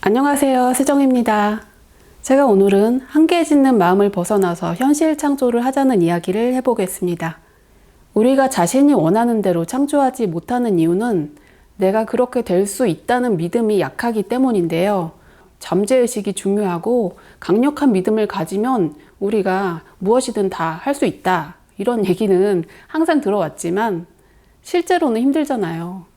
안녕하세요, 세정입니다. 제가 오늘은 한계 짓는 마음을 벗어나서 현실 창조를 하자는 이야기를 해보겠습니다. 우리가 자신이 원하는 대로 창조하지 못하는 이유는 내가 그렇게 될 수 있다는 믿음이 약하기 때문인데요. 잠재의식이 중요하고 강력한 믿음을 가지면 우리가 무엇이든 다 할 수 있다. 이런 얘기는 항상 들어왔지만 실제로는 힘들잖아요.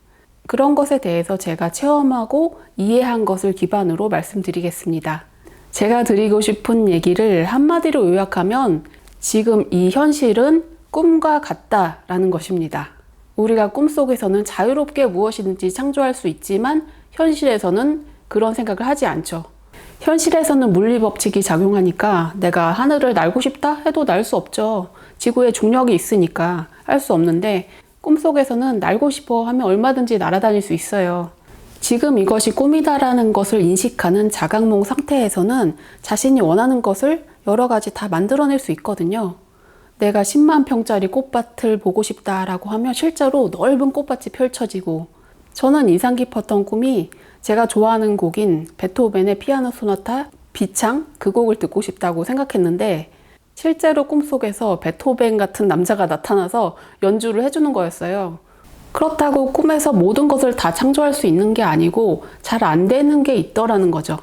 그런 것에 대해서 제가 체험하고 이해한 것을 기반으로 말씀드리겠습니다. 제가 드리고 싶은 얘기를 한마디로 요약하면 지금 이 현실은 꿈과 같다라는 것입니다. 우리가 꿈속에서는 자유롭게 무엇이든지 창조할 수 있지만 현실에서는 그런 생각을 하지 않죠. 현실에서는 물리법칙이 작용하니까 내가 하늘을 날고 싶다 해도 날 수 없죠. 지구에 중력이 있으니까 할 수 없는데 꿈속에서는 날고 싶어 하면 얼마든지 날아다닐 수 있어요. 지금 이것이 꿈이다라는 것을 인식하는 자각몽 상태에서는 자신이 원하는 것을 여러 가지 다 만들어낼 수 있거든요. 내가 10만 평짜리 꽃밭을 보고 싶다라고 하면 실제로 넓은 꽃밭이 펼쳐지고, 저는 인상 깊었던 꿈이 제가 좋아하는 곡인 베토벤의 피아노 소나타 비창 그 곡을 듣고 싶다고 생각했는데 실제로 꿈속에서 베토벤 같은 남자가 나타나서 연주를 해주는 거였어요. 그렇다고 꿈에서 모든 것을 다 창조할 수 있는 게 아니고 잘 안 되는 게 있더라는 거죠.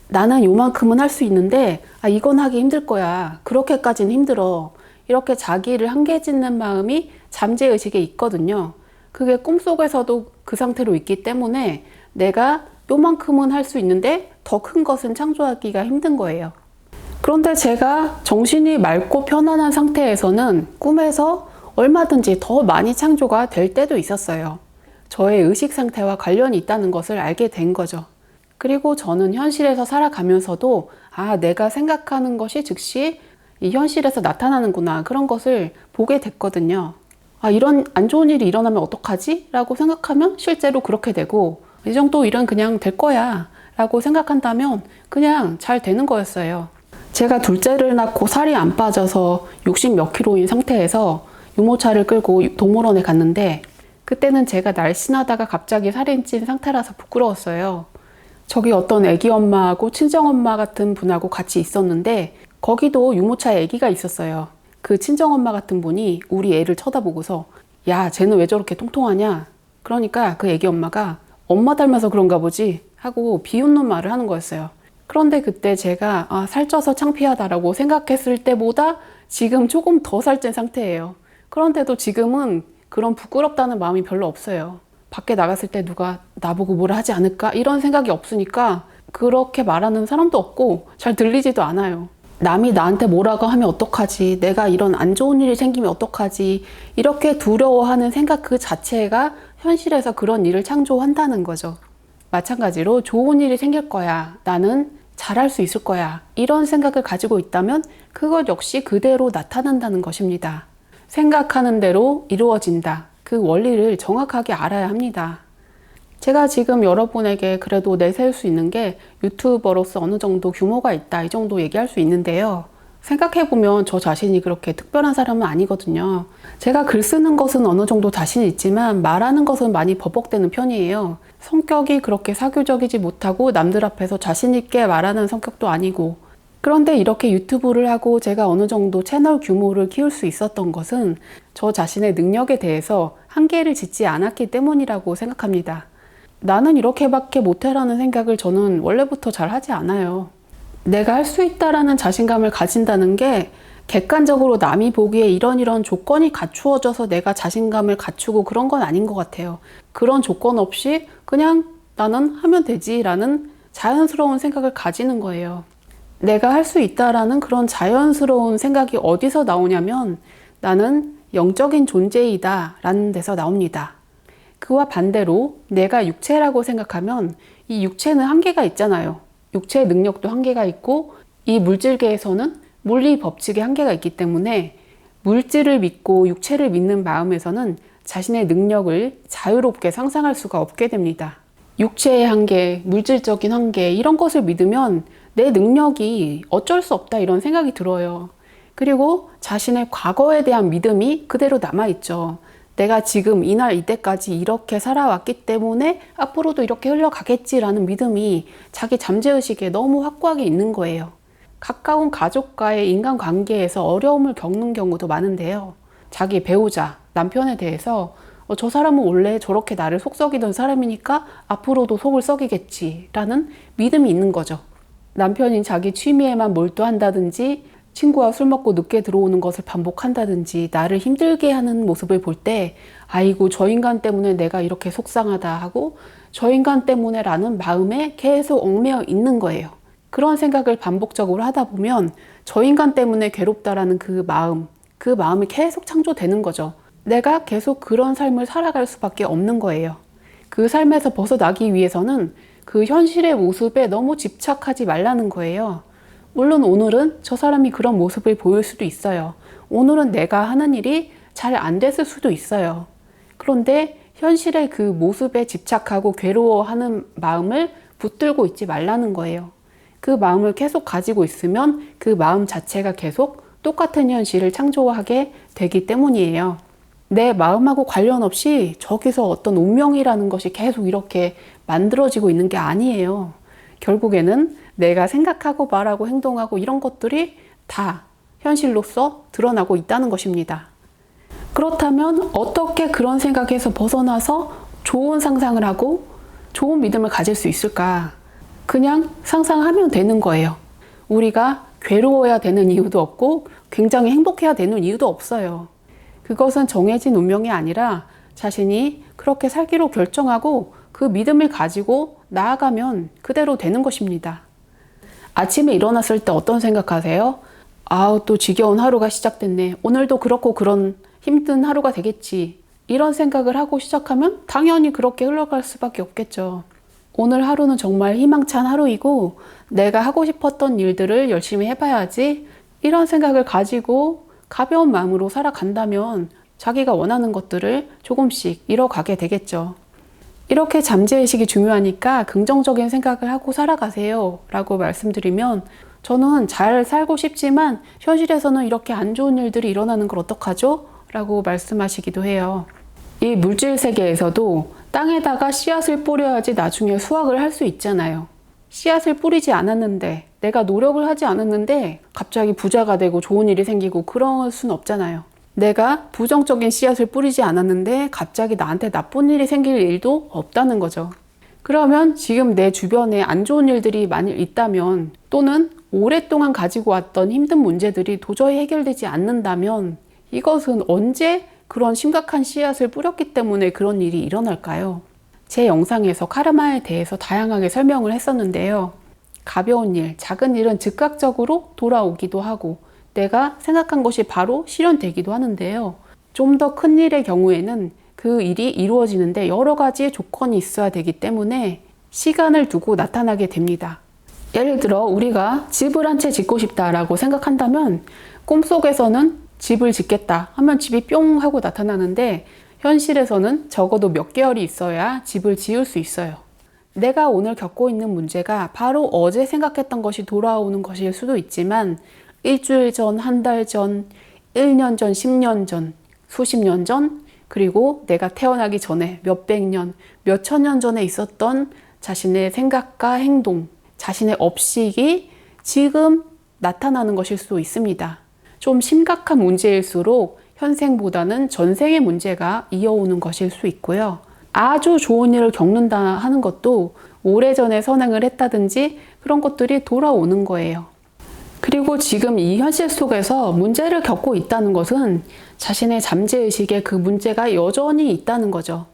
나는 요만큼은 할 수 있는데 이건 하기 힘들 거야. 그렇게까지는 힘들어. 이렇게 자기를 한계 짓는 마음이 잠재의식에 있거든요. 그게 꿈속에서도 그 상태로 있기 때문에 내가 요만큼은 할 수 있는데 더 큰 것은 창조하기가 힘든 거예요. 그런데 제가 정신이 맑고 편안한 상태에서는 꿈에서 얼마든지 더 많이 창조가 될 때도 있었어요. 저의 의식 상태와 관련이 있다는 것을 알게 된 거죠. 그리고 저는 현실에서 살아가면서도 내가 생각하는 것이 즉시 이 현실에서 나타나는구나, 그런 것을 보게 됐거든요. 이런 안 좋은 일이 일어나면 어떡하지? 라고 생각하면 실제로 그렇게 되고, 이 정도 일은 그냥 될 거야 라고 생각한다면 그냥 잘 되는 거였어요. 제가 둘째를 낳고 살이 안 빠져서 60 몇 킬로인 상태에서 유모차를 끌고 동물원에 갔는데 그때는 제가 날씬하다가 갑자기 살이 찐 상태라서 부끄러웠어요. 저기 어떤 애기 엄마하고 친정엄마 같은 분하고 같이 있었는데 거기도 유모차에 애기가 있었어요. 그 친정엄마 같은 분이 우리 애를 쳐다보고서 야, 쟤는 왜 저렇게 통통하냐? 그러니까 그 애기 엄마가 엄마 닮아서 그런가 보지 하고 비웃는 말을 하는 거였어요. 그런데 그때 제가 살쪄서 창피하다라고 생각했을 때보다 지금 조금 더 살찐 상태예요. 그런데도 지금은 그런 부끄럽다는 마음이 별로 없어요. 밖에 나갔을 때 누가 나보고 뭐라 하지 않을까? 이런 생각이 없으니까 그렇게 말하는 사람도 없고 잘 들리지도 않아요. 남이 나한테 뭐라고 하면 어떡하지? 내가 이런 안 좋은 일이 생기면 어떡하지? 이렇게 두려워하는 생각 그 자체가 현실에서 그런 일을 창조한다는 거죠. 마찬가지로 좋은 일이 생길 거야. 나는 잘할 수 있을 거야. 이런 생각을 가지고 있다면 그것 역시 그대로 나타난다는 것입니다. 생각하는 대로 이루어진다. 그 원리를 정확하게 알아야 합니다. 제가 지금 여러분에게 그래도 내세울 수 있는 게 유튜버로서 어느 정도 규모가 있다, 이 정도 얘기할 수 있는데요. 생각해보면 저 자신이 그렇게 특별한 사람은 아니거든요. 제가 글 쓰는 것은 어느 정도 자신이 있지만 말하는 것은 많이 버벅대는 편이에요. 성격이 그렇게 사교적이지 못하고 남들 앞에서 자신 있게 말하는 성격도 아니고, 그런데 이렇게 유튜브를 하고 제가 어느 정도 채널 규모를 키울 수 있었던 것은 저 자신의 능력에 대해서 한계를 짓지 않았기 때문이라고 생각합니다. 나는 이렇게밖에 못해라는 생각을 저는 원래부터 잘 하지 않아요. 내가 할 수 있다라는 자신감을 가진다는 게 객관적으로 남이 보기에 이런 조건이 갖추어져서 내가 자신감을 갖추고 그런 건 아닌 것 같아요. 그런 조건 없이 그냥 나는 하면 되지라는 자연스러운 생각을 가지는 거예요. 내가 할 수 있다라는 그런 자연스러운 생각이 어디서 나오냐면 나는 영적인 존재이다 라는 데서 나옵니다. 그와 반대로 내가 육체라고 생각하면 이 육체는 한계가 있잖아요. 육체의 능력도 한계가 있고 이 물질계에서는 물리 법칙의 한계가 있기 때문에 물질을 믿고 육체를 믿는 마음에서는 자신의 능력을 자유롭게 상상할 수가 없게 됩니다. 육체의 한계, 물질적인 한계, 이런 것을 믿으면 내 능력이 어쩔 수 없다, 이런 생각이 들어요. 그리고 자신의 과거에 대한 믿음이 그대로 남아있죠. 내가 지금 이날 이때까지 이렇게 살아왔기 때문에 앞으로도 이렇게 흘러가겠지라는 믿음이 자기 잠재의식에 너무 확고하게 있는 거예요. 가까운 가족과의 인간관계에서 어려움을 겪는 경우도 많은데요. 자기 배우자, 남편에 대해서 저 사람은 원래 저렇게 나를 속썩이던 사람이니까 앞으로도 속을 썩이겠지라는 믿음이 있는 거죠. 남편인 자기 취미에만 몰두한다든지 친구와 술 먹고 늦게 들어오는 것을 반복한다든지 나를 힘들게 하는 모습을 볼 때 아이고 저 인간 때문에 내가 이렇게 속상하다 하고 저 인간 때문에 라는 마음에 계속 얽매여 있는 거예요. 그런 생각을 반복적으로 하다 보면 저 인간 때문에 괴롭다라는 그 마음이 계속 창조되는 거죠. 내가 계속 그런 삶을 살아갈 수밖에 없는 거예요. 그 삶에서 벗어나기 위해서는 그 현실의 모습에 너무 집착하지 말라는 거예요. 물론 오늘은 저 사람이 그런 모습을 보일 수도 있어요. 오늘은 내가 하는 일이 잘 안 됐을 수도 있어요. 그런데 현실의 그 모습에 집착하고 괴로워하는 마음을 붙들고 있지 말라는 거예요. 그 마음을 계속 가지고 있으면 그 마음 자체가 계속 똑같은 현실을 창조하게 되기 때문이에요. 내 마음하고 관련 없이 저기서 어떤 운명이라는 것이 계속 이렇게 만들어지고 있는 게 아니에요. 결국에는 내가 생각하고 말하고 행동하고 이런 것들이 다 현실로서 드러나고 있다는 것입니다. 그렇다면 어떻게 그런 생각에서 벗어나서 좋은 상상을 하고 좋은 믿음을 가질 수 있을까? 그냥 상상하면 되는 거예요. 우리가 괴로워야 되는 이유도 없고 굉장히 행복해야 되는 이유도 없어요. 그것은 정해진 운명이 아니라 자신이 그렇게 살기로 결정하고 그 믿음을 가지고 나아가면 그대로 되는 것입니다. 아침에 일어났을 때 어떤 생각하세요? 아우, 또 지겨운 하루가 시작됐네. 오늘도 그렇고 그런 힘든 하루가 되겠지. 이런 생각을 하고 시작하면 당연히 그렇게 흘러갈 수밖에 없겠죠. 오늘 하루는 정말 희망찬 하루이고 내가 하고 싶었던 일들을 열심히 해봐야지. 이런 생각을 가지고 가벼운 마음으로 살아간다면 자기가 원하는 것들을 조금씩 이뤄가게 되겠죠. 이렇게 잠재의식이 중요하니까 긍정적인 생각을 하고 살아가세요 라고 말씀드리면 저는 잘 살고 싶지만 현실에서는 이렇게 안 좋은 일들이 일어나는 걸 어떡하죠? 라고 말씀하시기도 해요. 이 물질 세계에서도 땅에다가 씨앗을 뿌려야지 나중에 수확을 할 수 있잖아요. 씨앗을 뿌리지 않았는데 내가 노력을 하지 않았는데 갑자기 부자가 되고 좋은 일이 생기고 그럴 순 없잖아요. 내가 부정적인 씨앗을 뿌리지 않았는데 갑자기 나한테 나쁜 일이 생길 일도 없다는 거죠. 그러면 지금 내 주변에 안 좋은 일들이 만일 있다면 또는 오랫동안 가지고 왔던 힘든 문제들이 도저히 해결되지 않는다면 이것은 언제 그런 심각한 씨앗을 뿌렸기 때문에 그런 일이 일어날까요? 제 영상에서 카르마에 대해서 다양하게 설명을 했었는데요. 가벼운 일, 작은 일은 즉각적으로 돌아오기도 하고 내가 생각한 것이 바로 실현되기도 하는데요. 좀 더 큰 일의 경우에는 그 일이 이루어지는데 여러 가지의 조건이 있어야 되기 때문에 시간을 두고 나타나게 됩니다. 예를 들어 우리가 집을 한 채 짓고 싶다라고 생각한다면 꿈속에서는 집을 짓겠다 하면 집이 뿅 하고 나타나는데 현실에서는 적어도 몇 개월이 있어야 집을 지을 수 있어요. 내가 오늘 겪고 있는 문제가 바로 어제 생각했던 것이 돌아오는 것일 수도 있지만 일주일 전, 한 달 전, 1년 전, 10년 전, 수십 년 전, 그리고 내가 태어나기 전에 몇백 년, 몇천 년 전에 있었던 자신의 생각과 행동, 자신의 업식이 지금 나타나는 것일 수도 있습니다. 좀 심각한 문제일수록 현생보다는 전생의 문제가 이어오는 것일 수 있고요. 아주 좋은 일을 겪는다 하는 것도 오래전에 선행을 했다든지 그런 것들이 돌아오는 거예요. 그리고 지금 이 현실 속에서 문제를 겪고 있다는 것은 자신의 잠재의식에 그 문제가 여전히 있다는 거죠.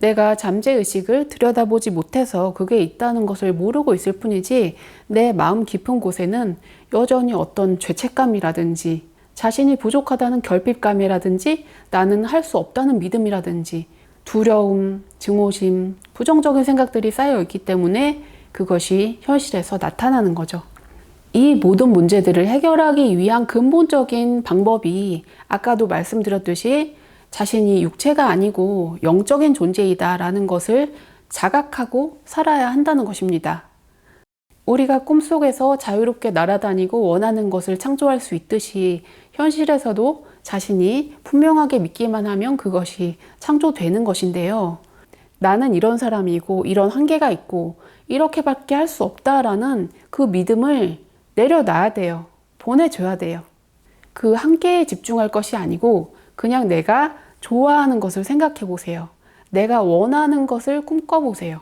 내가 잠재의식을 들여다보지 못해서 그게 있다는 것을 모르고 있을 뿐이지 내 마음 깊은 곳에는 여전히 어떤 죄책감이라든지 자신이 부족하다는 결핍감이라든지 나는 할 수 없다는 믿음이라든지 두려움, 증오심, 부정적인 생각들이 쌓여 있기 때문에 그것이 현실에서 나타나는 거죠. 이 모든 문제들을 해결하기 위한 근본적인 방법이 아까도 말씀드렸듯이 자신이 육체가 아니고 영적인 존재이다라는 것을 자각하고 살아야 한다는 것입니다. 우리가 꿈속에서 자유롭게 날아다니고 원하는 것을 창조할 수 있듯이 현실에서도 자신이 분명하게 믿기만 하면 그것이 창조되는 것인데요. 나는 이런 사람이고 이런 한계가 있고 이렇게밖에 할 수 없다라는 그 믿음을 내려놔야 돼요. 보내줘야 돼요. 그 한계에 집중할 것이 아니고 그냥 내가 좋아하는 것을 생각해 보세요. 내가 원하는 것을 꿈꿔보세요.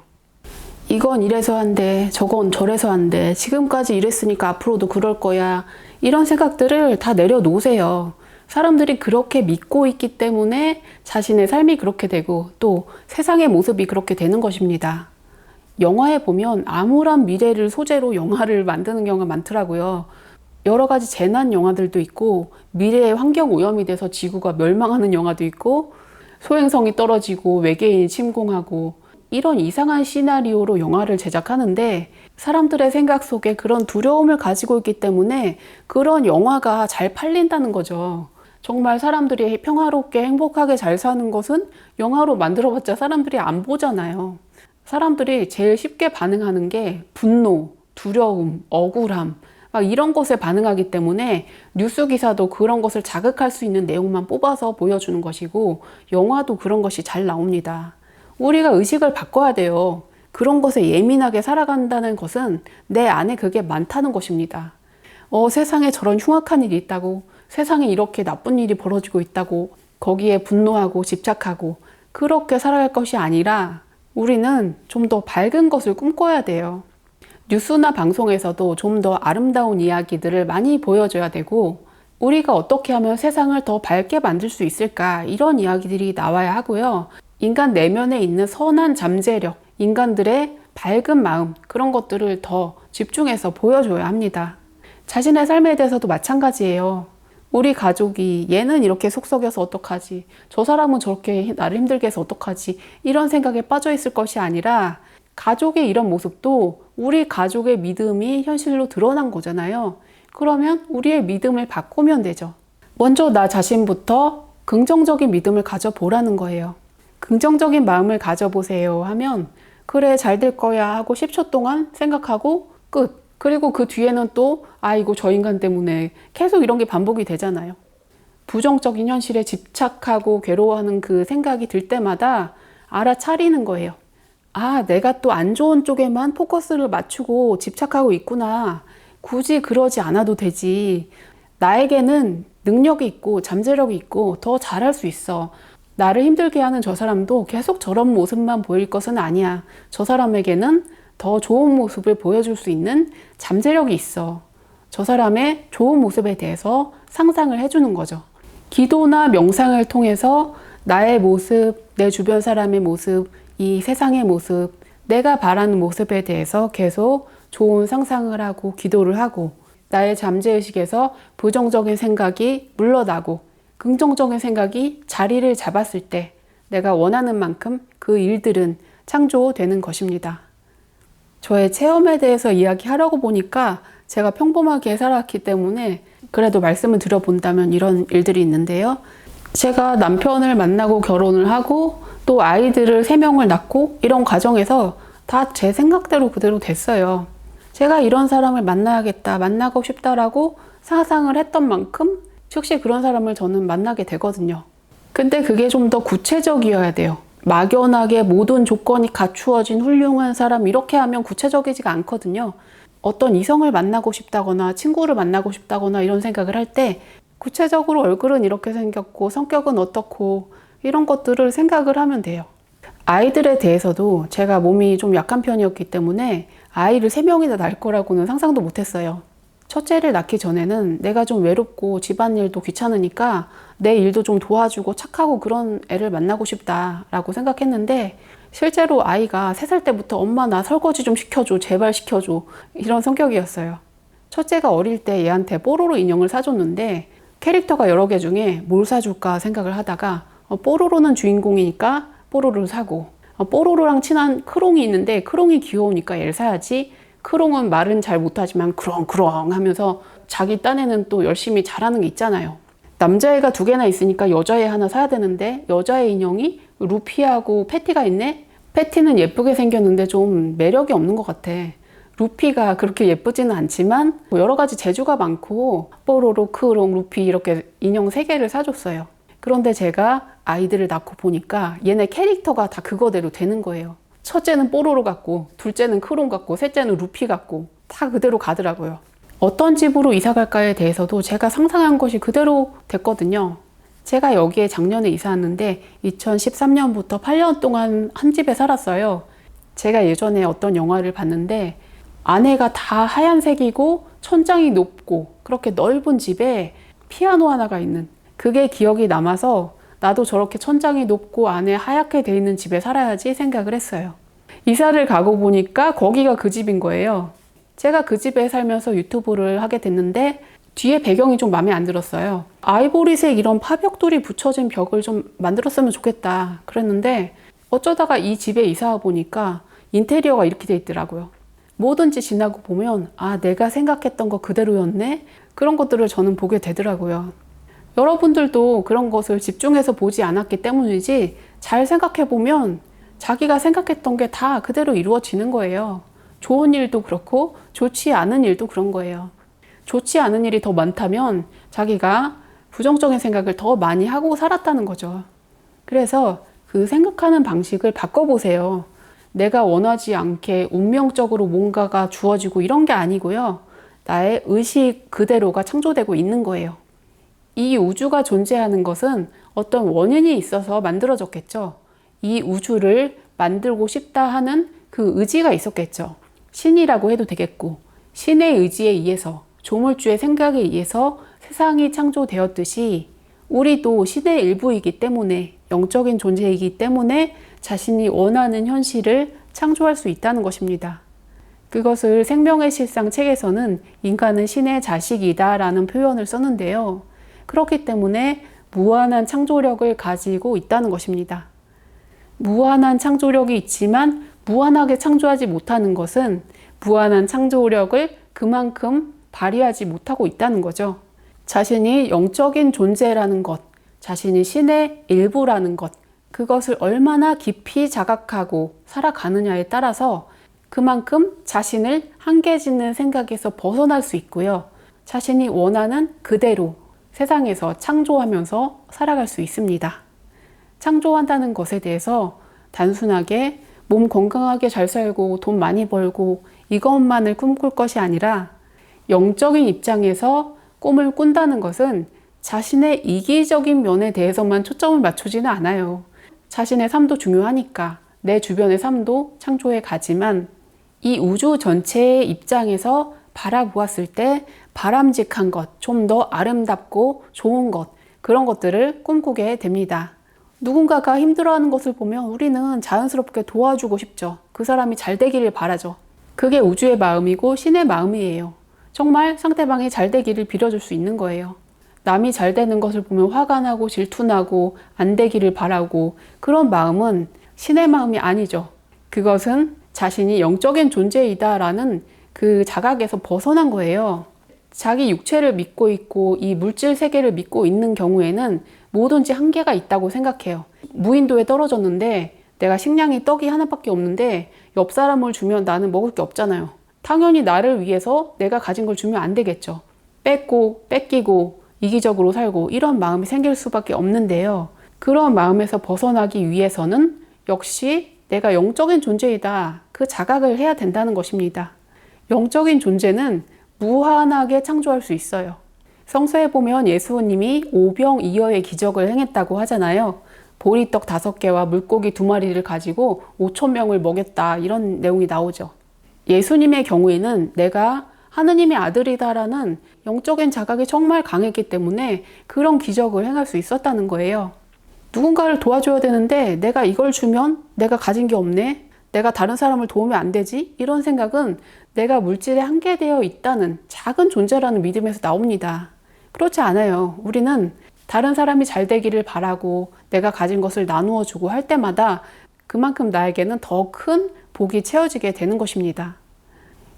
이건 이래서 한대, 저건 저래서 한대, 지금까지 이랬으니까 앞으로도 그럴 거야. 이런 생각들을 다 내려놓으세요. 사람들이 그렇게 믿고 있기 때문에 자신의 삶이 그렇게 되고 또 세상의 모습이 그렇게 되는 것입니다. 영화에 보면 암울한 미래를 소재로 영화를 만드는 경우가 많더라고요. 여러 가지 재난 영화들도 있고 미래의 환경 오염이 돼서 지구가 멸망하는 영화도 있고 소행성이 떨어지고 외계인이 침공하고 이런 이상한 시나리오로 영화를 제작하는데 사람들의 생각 속에 그런 두려움을 가지고 있기 때문에 그런 영화가 잘 팔린다는 거죠. 정말 사람들이 평화롭게 행복하게 잘 사는 것은 영화로 만들어봤자 사람들이 안 보잖아요. 사람들이 제일 쉽게 반응하는 게 분노, 두려움, 억울함 막 이런 것에 반응하기 때문에 뉴스 기사도 그런 것을 자극할 수 있는 내용만 뽑아서 보여주는 것이고 영화도 그런 것이 잘 나옵니다. 우리가 의식을 바꿔야 돼요. 그런 것에 예민하게 살아간다는 것은 내 안에 그게 많다는 것입니다. 세상에 저런 흉악한 일이 있다고, 세상에 이렇게 나쁜 일이 벌어지고 있다고 거기에 분노하고 집착하고 그렇게 살아갈 것이 아니라 우리는 좀 더 밝은 것을 꿈꿔야 돼요. 뉴스나 방송에서도 좀 더 아름다운 이야기들을 많이 보여줘야 되고 우리가 어떻게 하면 세상을 더 밝게 만들 수 있을까 이런 이야기들이 나와야 하고요. 인간 내면에 있는 선한 잠재력, 인간들의 밝은 마음 그런 것들을 더 집중해서 보여줘야 합니다. 자신의 삶에 대해서도 마찬가지예요. 우리 가족이 얘는 이렇게 속썩여서 어떡하지? 저 사람은 저렇게 나를 힘들게 해서 어떡하지? 이런 생각에 빠져 있을 것이 아니라 가족의 이런 모습도 우리 가족의 믿음이 현실로 드러난 거잖아요. 그러면 우리의 믿음을 바꾸면 되죠. 먼저 나 자신부터 긍정적인 믿음을 가져보라는 거예요. 긍정적인 마음을 가져보세요 하면 그래 잘 될 거야 하고 10초 동안 생각하고 끝. 그리고 그 뒤에는 또 아이고 저 인간 때문에 계속 이런 게 반복이 되잖아요. 부정적인 현실에 집착하고 괴로워하는 그 생각이 들 때마다 알아차리는 거예요. 아, 내가 또 안 좋은 쪽에만 포커스를 맞추고 집착하고 있구나. 굳이 그러지 않아도 되지. 나에게는 능력이 있고 잠재력이 있고 더 잘할 수 있어. 나를 힘들게 하는 저 사람도 계속 저런 모습만 보일 것은 아니야. 저 사람에게는 더 좋은 모습을 보여줄 수 있는 잠재력이 있어. 저 사람의 좋은 모습에 대해서 상상을 해주는 거죠. 기도나 명상을 통해서 나의 모습, 내 주변 사람의 모습, 이 세상의 모습, 내가 바라는 모습에 대해서 계속 좋은 상상을 하고 기도를 하고 나의 잠재의식에서 부정적인 생각이 물러나고 긍정적인 생각이 자리를 잡았을 때 내가 원하는 만큼 그 일들은 창조되는 것입니다. 저의 체험에 대해서 이야기하려고 보니까 제가 평범하게 살았기 때문에 그래도 말씀을 드려본다면 이런 일들이 있는데요. 제가 남편을 만나고 결혼을 하고 또 아이들을 3명을 낳고 이런 과정에서 다 제 생각대로 그대로 됐어요. 제가 이런 사람을 만나야겠다, 만나고 싶다라고 상상을 했던 만큼 즉시 그런 사람을 저는 만나게 되거든요. 근데 그게 좀 더 구체적이어야 돼요. 막연하게 모든 조건이 갖추어진 훌륭한 사람 이렇게 하면 구체적이지가 않거든요. 어떤 이성을 만나고 싶다거나 친구를 만나고 싶다거나 이런 생각을 할 때 구체적으로 얼굴은 이렇게 생겼고 성격은 어떻고 이런 것들을 생각을 하면 돼요. 아이들에 대해서도 제가 몸이 좀 약한 편이었기 때문에 아이를 3명이나 낳을 거라고는 상상도 못했어요. 첫째를 낳기 전에는 내가 좀 외롭고 집안일도 귀찮으니까 내 일도 좀 도와주고 착하고 그런 애를 만나고 싶다라고 생각했는데 실제로 아이가 3살 때부터 엄마 나 설거지 좀 시켜줘, 제발 시켜줘 이런 성격이었어요. 첫째가 어릴 때 얘한테 뽀로로 인형을 사줬는데 캐릭터가 여러 개 중에 뭘 사줄까 생각을 하다가 뽀로로는 주인공이니까 뽀로로를 사고 뽀로로랑 친한 크롱이 있는데 크롱이 귀여우니까 얘를 사야지. 크롱은 말은 잘 못하지만 그렁그렁 하면서 자기 딴에는 또 열심히 잘하는 게 있잖아요. 남자애가 2개나 있으니까 여자애 하나 사야 되는데 여자애 인형이 루피하고 패티가 있네? 패티는 예쁘게 생겼는데 좀 매력이 없는 것 같아. 루피가 그렇게 예쁘지는 않지만 여러 가지 재주가 많고 뽀로로, 크롱, 루피 이렇게 인형 3개를 사줬어요. 그런데 제가 아이들을 낳고 보니까 얘네 캐릭터가 다 그거대로 되는 거예요. 첫째는 뽀로로 같고, 둘째는 크롱 같고, 셋째는 루피 같고 다 그대로 가더라고요. 어떤 집으로 이사 갈까에 대해서도 제가 상상한 것이 그대로 됐거든요. 제가 여기에 작년에 이사 왔는데 2013년부터 8년 동안 한 집에 살았어요. 제가 예전에 어떤 영화를 봤는데 안에가 다 하얀색이고 천장이 높고 그렇게 넓은 집에 피아노 하나가 있는, 그게 기억이 남아서 나도 저렇게 천장이 높고 안에 하얗게 돼 있는 집에 살아야지 생각을 했어요. 이사를 가고 보니까 거기가 그 집인 거예요. 제가 그 집에 살면서 유튜브를 하게 됐는데 뒤에 배경이 좀 마음에 안 들었어요. 아이보리색 이런 파벽돌이 붙여진 벽을 좀 만들었으면 좋겠다 그랬는데 어쩌다가 이 집에 이사 와 보니까 인테리어가 이렇게 돼 있더라고요. 뭐든지 지나고 보면 아, 내가 생각했던 거 그대로였네? 그런 것들을 저는 보게 되더라고요. 여러분들도 그런 것을 집중해서 보지 않았기 때문이지 잘 생각해 보면 자기가 생각했던 게 다 그대로 이루어지는 거예요. 좋은 일도 그렇고 좋지 않은 일도 그런 거예요. 좋지 않은 일이 더 많다면 자기가 부정적인 생각을 더 많이 하고 살았다는 거죠. 그래서 그 생각하는 방식을 바꿔보세요. 내가 원하지 않게 운명적으로 뭔가가 주어지고 이런 게 아니고요. 나의 의식 그대로가 창조되고 있는 거예요. 이 우주가 존재하는 것은 어떤 원인이 있어서 만들어졌겠죠. 이 우주를 만들고 싶다 하는 그 의지가 있었겠죠. 신이라고 해도 되겠고, 신의 의지에 의해서, 조물주의 생각에 의해서 세상이 창조되었듯이 우리도 신의 일부이기 때문에, 영적인 존재이기 때문에 자신이 원하는 현실을 창조할 수 있다는 것입니다. 그것을 생명의 실상 책에서는 인간은 신의 자식이다 라는 표현을 썼는데요. 그렇기 때문에 무한한 창조력을 가지고 있다는 것입니다. 무한한 창조력이 있지만 무한하게 창조하지 못하는 것은 무한한 창조력을 그만큼 발휘하지 못하고 있다는 거죠. 자신이 영적인 존재라는 것, 자신이 신의 일부라는 것, 그것을 얼마나 깊이 자각하고 살아가느냐에 따라서 그만큼 자신을 한계 짓는 생각에서 벗어날 수 있고요. 자신이 원하는 그대로 세상에서 창조하면서 살아갈 수 있습니다. 창조한다는 것에 대해서 단순하게 몸 건강하게 잘 살고 돈 많이 벌고 이것만을 꿈꿀 것이 아니라 영적인 입장에서 꿈을 꾼다는 것은 자신의 이기적인 면에 대해서만 초점을 맞추지는 않아요. 자신의 삶도 중요하니까 내 주변의 삶도 창조해 가지만 이 우주 전체의 입장에서 바라보았을 때 바람직한 것, 좀 더 아름답고 좋은 것, 그런 것들을 꿈꾸게 됩니다. 누군가가 힘들어하는 것을 보면 우리는 자연스럽게 도와주고 싶죠. 그 사람이 잘 되기를 바라죠. 그게 우주의 마음이고 신의 마음이에요. 정말 상대방이 잘 되기를 빌어줄 수 있는 거예요. 남이 잘 되는 것을 보면 화가 나고 질투나고 안 되기를 바라고, 그런 마음은 신의 마음이 아니죠. 그것은 자신이 영적인 존재이다라는 그 자각에서 벗어난 거예요. 자기 육체를 믿고 있고 이 물질 세계를 믿고 있는 경우에는 뭐든지 한계가 있다고 생각해요. 무인도에 떨어졌는데 내가 식량이 떡이 하나밖에 없는데 옆 사람을 주면 나는 먹을 게 없잖아요. 당연히 나를 위해서 내가 가진 걸 주면 안 되겠죠. 뺏고 뺏기고 이기적으로 살고 이런 마음이 생길 수밖에 없는데요. 그런 마음에서 벗어나기 위해서는 역시 내가 영적인 존재이다, 그 자각을 해야 된다는 것입니다. 영적인 존재는 무한하게 창조할 수 있어요. 성서에 보면 예수님이 오병이어의 기적을 행했다고 하잖아요. 보리떡 5개와 물고기 2마리를 가지고 5,000명을 먹였다, 이런 내용이 나오죠. 예수님의 경우에는 내가 하느님의 아들이다라는 영적인 자각이 정말 강했기 때문에 그런 기적을 행할 수 있었다는 거예요. 누군가를 도와줘야 되는데 내가 이걸 주면 내가 가진 게 없네, 내가 다른 사람을 도우면 안 되지, 이런 생각은 내가 물질에 한계되어 있다는 작은 존재라는 믿음에서 나옵니다. 그렇지 않아요. 우리는 다른 사람이 잘 되기를 바라고 내가 가진 것을 나누어 주고 할 때마다 그만큼 나에게는 더 큰 복이 채워지게 되는 것입니다.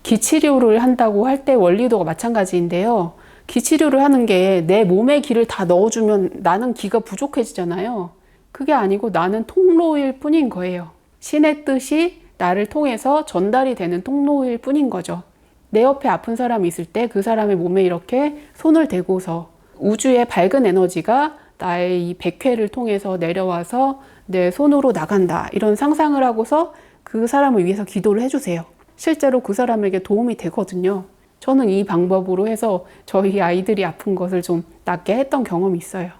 기치료를 한다고 할 때 원리도가 마찬가지인데요. 기치료를 하는 게 내 몸에 기를 다 넣어주면 나는 기가 부족해지잖아요. 그게 아니고 나는 통로일 뿐인 거예요. 신의 뜻이 나를 통해서 전달이 되는 통로일 뿐인 거죠. 내 옆에 아픈 사람이 있을 때 그 사람의 몸에 이렇게 손을 대고서 우주의 밝은 에너지가 나의 이 백회를 통해서 내려와서 내 손으로 나간다, 이런 상상을 하고서 그 사람을 위해서 기도를 해주세요. 실제로 그 사람에게 도움이 되거든요. 저는 이 방법으로 해서 저희 아이들이 아픈 것을 좀 낫게 했던 경험이 있어요.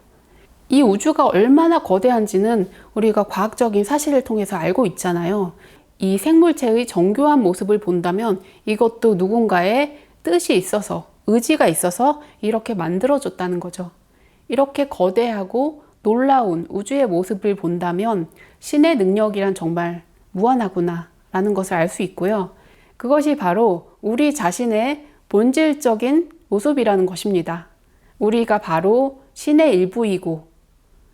이 우주가 얼마나 거대한지는 우리가 과학적인 사실을 통해서 알고 있잖아요. 이 생물체의 정교한 모습을 본다면 이것도 누군가의 뜻이 있어서, 의지가 있어서 이렇게 만들어졌다는 거죠. 이렇게 거대하고 놀라운 우주의 모습을 본다면 신의 능력이란 정말 무한하구나 라는 것을 알 수 있고요. 그것이 바로 우리 자신의 본질적인 모습이라는 것입니다. 우리가 바로 신의 일부이고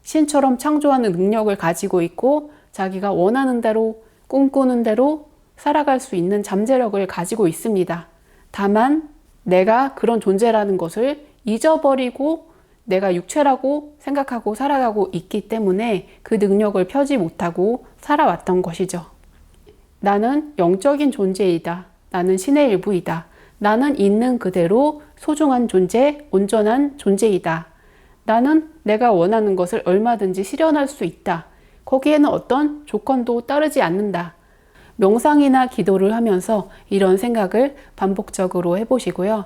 신처럼 창조하는 능력을 가지고 있고 자기가 원하는 대로 꿈꾸는 대로 살아갈 수 있는 잠재력을 가지고 있습니다. 다만 내가 그런 존재라는 것을 잊어버리고 내가 육체라고 생각하고 살아가고 있기 때문에 그 능력을 펴지 못하고 살아왔던 것이죠. 나는 영적인 존재이다. 나는 신의 일부이다. 나는 있는 그대로 소중한 존재, 온전한 존재이다. 나는 내가 원하는 것을 얼마든지 실현할 수 있다. 거기에는 어떤 조건도 따르지 않는다. 명상이나 기도를 하면서 이런 생각을 반복적으로 해보시고요.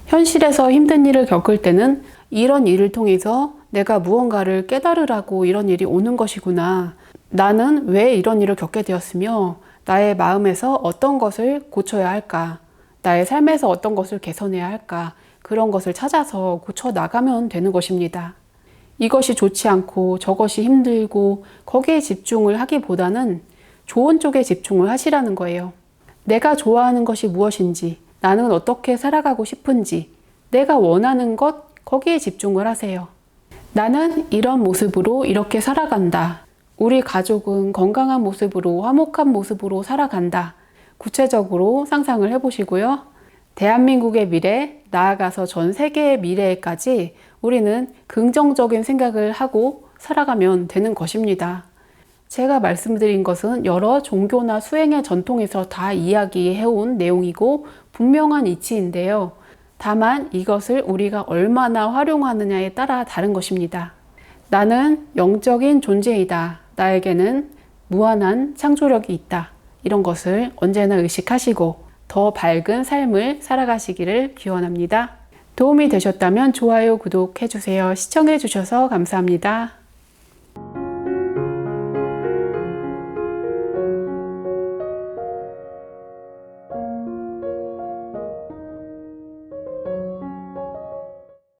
현실에서 힘든 일을 겪을 때는 이런 일을 통해서 내가 무언가를 깨달으라고 이런 일이 오는 것이구나. 나는 왜 이런 일을 겪게 되었으며 나의 마음에서 어떤 것을 고쳐야 할까? 나의 삶에서 어떤 것을 개선해야 할까? 그런 것을 찾아서 고쳐 나가면 되는 것입니다. 이것이 좋지 않고 저것이 힘들고 거기에 집중을 하기보다는 좋은 쪽에 집중을 하시라는 거예요. 내가 좋아하는 것이 무엇인지, 나는 어떻게 살아가고 싶은지, 내가 원하는 것, 거기에 집중을 하세요. 나는 이런 모습으로 이렇게 살아간다. 우리 가족은 건강한 모습으로, 화목한 모습으로 살아간다. 구체적으로 상상을 해보시고요. 대한민국의 미래, 나아가서 전 세계의 미래까지 우리는 긍정적인 생각을 하고 살아가면 되는 것입니다. 제가 말씀드린 것은 여러 종교나 수행의 전통에서 다 이야기해온 내용이고 분명한 이치인데요. 다만 이것을 우리가 얼마나 활용하느냐에 따라 다른 것입니다. 나는 영적인 존재이다. 나에게는 무한한 창조력이 있다. 이런 것을 언제나 의식하시고 더 밝은 삶을 살아가시기를 기원합니다. 도움이 되셨다면 좋아요, 구독해주세요. 시청해주셔서 감사합니다.